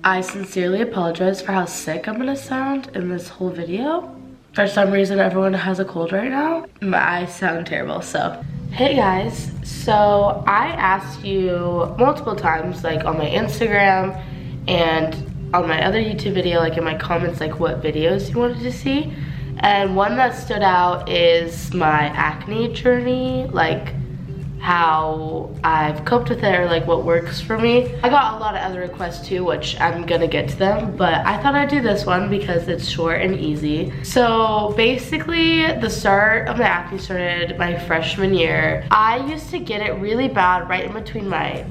I sincerely apologize for how sick I'm gonna sound in this whole video. For some reason, everyone has a cold right now. I sound terrible, so. Hey guys, so I asked you multiple times, like on my Instagram and on my other YouTube video, like in my comments, like what videos you wanted to see. And one that stood out is my acne journey, like how I've coped with it or like what works for me. I got a lot of other requests too, which I'm gonna get to them, but I thought I'd do this one because it's short and easy. So basically the start of my acne started my freshman year. I used to get it really bad right in between my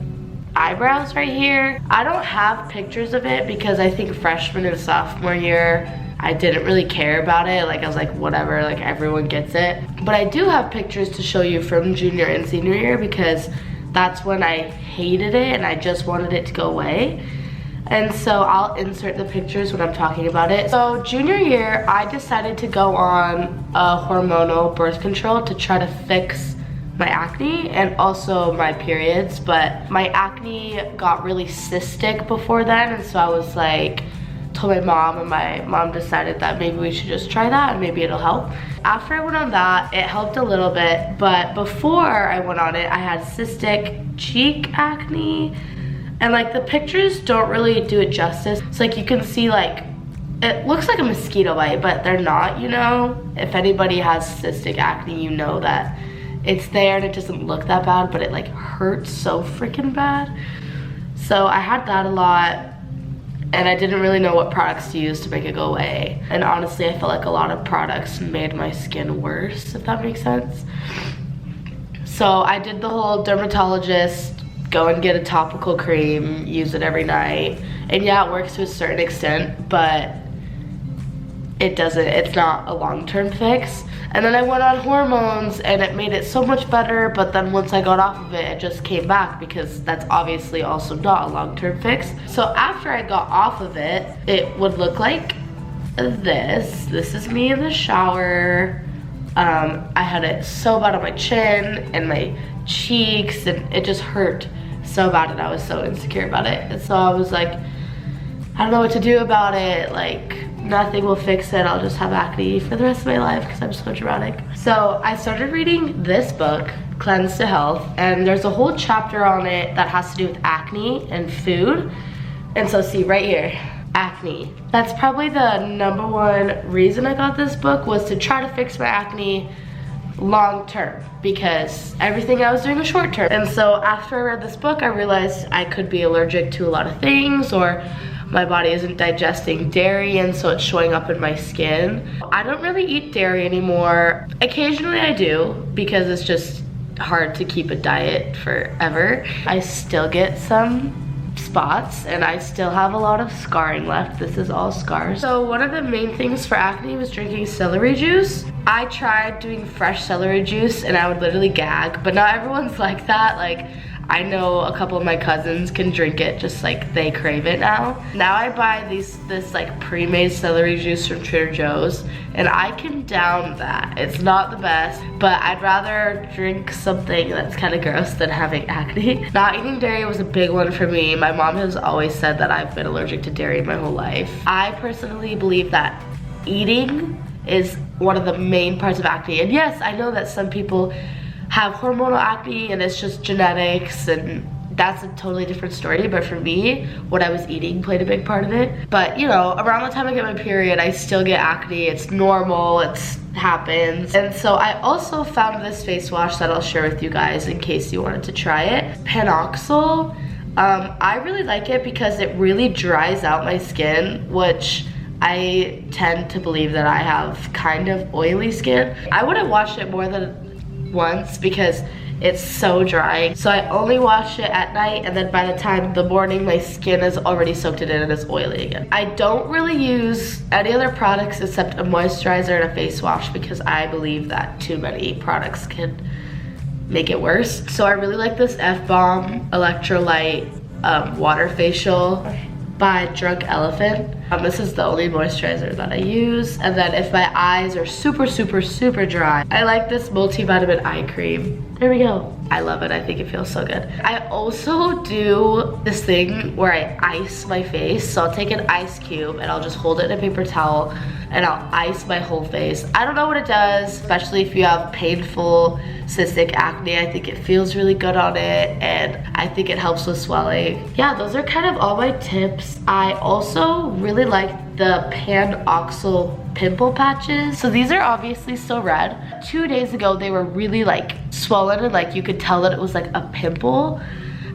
eyebrows right here. I don't have pictures of it because I think freshman and sophomore year I didn't really care about it. Like I was like, whatever, like everyone gets it. But I do have pictures to show you from junior and senior year because that's when I hated it and I just wanted it to go away. And so I'll insert the pictures when I'm talking about it. So junior year, I decided to go on a hormonal birth control to try to fix my acne and also my periods. But my acne got really cystic before then, and so I was like, told my mom, and my mom decided that maybe we should just try that and maybe it'll help. After I went on that, it helped a little bit, but before I went on it, I had cystic cheek acne, and like the pictures don't really do it justice. It's like you can see like, it looks like a mosquito bite, but they're not, you know? If anybody has cystic acne, you know that it's there and it doesn't look that bad, but it like hurts so freaking bad. So I had that a lot. And I didn't really know what products to use to make it go away. And honestly, I felt like a lot of products made my skin worse, if that makes sense. So I did the whole dermatologist, go and get a topical cream, use it every night. And yeah, it works to a certain extent, but it's not a long-term fix. And then I went on hormones and it made it so much better, but then once I got off of it, it just came back because that's obviously also not a long-term fix. So after I got off of it, it would look like this. This is me in the shower. I had it so bad on my chin and my cheeks, and it just hurt so bad, and I was so insecure about it. And so I was like, I don't know what to do about it. Like, nothing will fix it. I'll just have acne for the rest of my life because I'm so dramatic. So I started reading this book, Cleanse to Health, and there's a whole chapter on it that has to do with acne and food. And so see right here, acne. That's probably the #1 reason I got this book, was to try to fix my acne long term, because everything I was doing was short term. And so after I read this book, I realized I could be allergic to a lot of things, or my body isn't digesting dairy and so it's showing up in my skin. I don't really eat dairy anymore. Occasionally I do because it's just hard to keep a diet forever. I still get some spots and I still have a lot of scarring left. This is all scars. So one of the main things for acne was drinking celery juice. I tried doing fresh celery juice and I would literally gag, but not everyone's like that. Like, I know a couple of my cousins can drink it just like they crave it now. Now I buy this like pre-made celery juice from Trader Joe's, and I can down that. It's not the best, but I'd rather drink something that's kind of gross than having acne. Not eating dairy was a big one for me. My mom has always said that I've been allergic to dairy my whole life. I personally believe that eating is one of the main parts of acne. And yes, I know that some people have hormonal acne and it's just genetics, and that's a totally different story. But for me, what I was eating played a big part of it. But you know, around the time I get my period, I still get acne. It's normal, it happens. And so I also found this face wash that I'll share with you guys in case you wanted to try it. Panoxyl. I really like it because it really dries out my skin, which I tend to believe that I have kind of oily skin. I wouldn't wash it more than once because it's so dry. So I only wash it at night, and then by the time the morning, my skin has already soaked it in and it's oily again. I don't really use any other products except a moisturizer and a face wash because I believe that too many products can make it worse. So I really like this F-Bomb Electrolyte Water Facial by Drunk Elephant. This is the only moisturizer that I use. And then if my eyes are super, super, super dry, I like this multivitamin eye cream. There we go. I love it. I think it feels so good. I also do this thing where I ice my face. So I'll take an ice cube and I'll just hold it in a paper towel and I'll ice my whole face. I don't know what it does, especially if you have painful cystic acne. I think it feels really good on it and I think it helps with swelling. Yeah, those are kind of all my tips. I also really like the Panoxyl pimple patches. So these are obviously still red. 2 days ago, they were really like swollen and like you could tell that it was like a pimple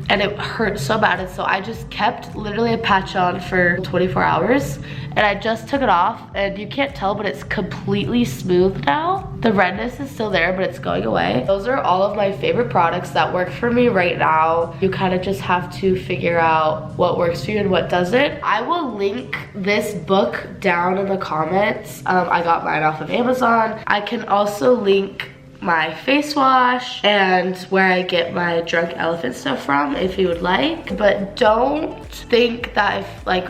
and it hurt so bad. And so I just kept literally a patch on for 24 hours and I just took it off and you can't tell, but it's completely smooth now. The redness is still there, but it's going away. Those are all of my favorite products that work for me right now. You kind of just have to figure out what works for you and what doesn't. I will link this book down in the comments. I got mine off of Amazon. I can also link my face wash and where I get my Drunk Elephant stuff from if you would like. But don't think that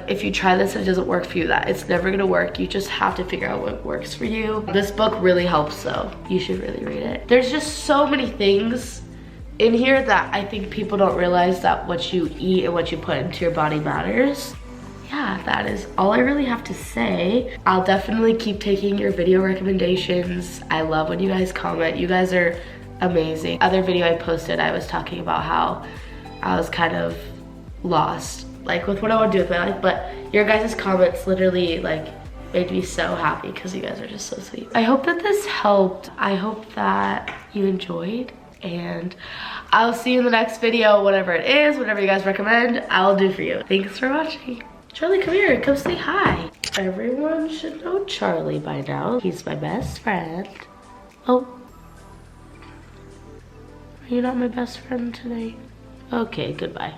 if you try this and it doesn't work for you, that it's never gonna work. You just have to figure out what works for you. This book really helps though. You should really read it. There's just so many things in here that I think people don't realize that what you eat and what you put into your body matters. Yeah, that is all I really have to say. I'll definitely keep taking your video recommendations. I love when you guys comment. You guys are amazing. Other video I posted, I was talking about how I was kind of lost, like with what I want to do with my life, but your guys' comments literally like made me so happy because you guys are just so sweet. I hope that this helped. I hope that you enjoyed and I'll see you in the next video, whatever it is, whatever you guys recommend, I'll do for you. Thanks for watching. Charlie, come here, come say hi. Everyone should know Charlie by now. He's my best friend. Oh. Are you not my best friend today? Okay, goodbye.